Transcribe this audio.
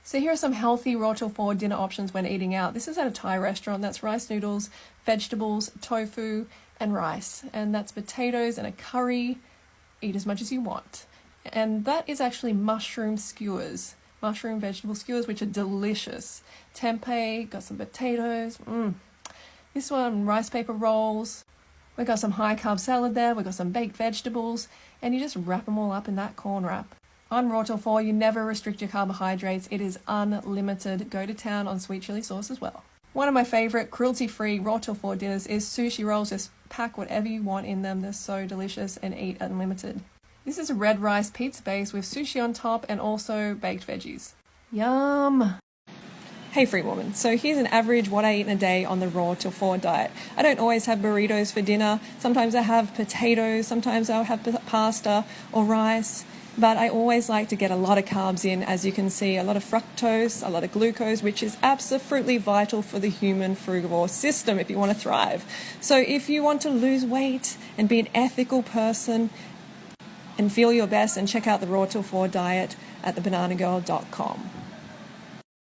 So here are some healthy raw till 4 dinner options when eating out. This is at a Thai restaurant. That's rice noodles, vegetables, tofu, and rice. And that's potatoes and a curry. Eat as much as you want. And that is actually mushroom skewers. Mushroom vegetable skewers, which are delicious. Tempeh, got some potatoes. This one, rice paper rolls. We've got some high carb salad there. We've got some baked vegetables. And you just wrap them all up in that corn wrap. On raw till 4, you never restrict your carbohydrates. It is unlimited. Go to town on sweet chili sauce as well. One of my favorite cruelty-free raw till 4 dinners is sushi rolls. Just pack whatever you want in them. They're so delicious and eat unlimited. This is a red rice pizza base with sushi on top and also baked veggies. Yum! Hey free woman, so here's an average what I eat in a day on the raw till 4 diet. I don't always have burritos for dinner. Sometimes I have potatoes, sometimes I'll have pasta or rice. But I always like to get a lot of carbs in, as you can see, a lot of fructose, a lot of glucose, which is absolutely vital for the human frugivore system if you want to thrive. So if you want to lose weight and be an ethical person and feel your best, and check out the raw till 4 diet at thebananagirl.com.